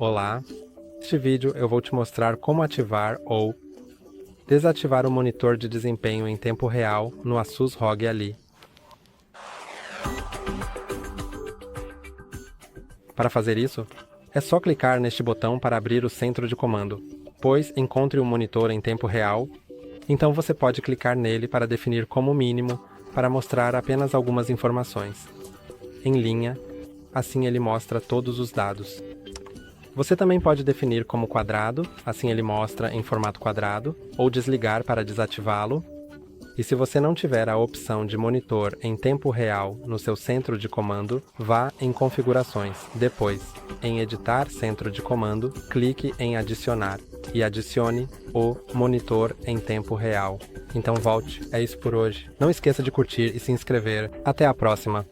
Olá! Neste vídeo eu vou te mostrar como ativar ou desativar o monitor de desempenho em tempo real no ASUS ROG Ally. Para fazer isso, é só clicar neste botão para abrir o centro de comando, pois encontre o monitor em tempo real, então você pode clicar nele para definir como mínimo para mostrar apenas algumas informações. Em linha, assim ele mostra todos os dados. Você também pode definir como quadrado, assim ele mostra em formato quadrado, ou desligar para desativá-lo. E se você não tiver a opção de monitor em tempo real no seu centro de comando, vá em configurações. Depois, em Editar Centro de Comando, clique em adicionar e adicione o monitor em tempo real. Então volte, é isso por hoje. Não esqueça de curtir e se inscrever. Até a próxima!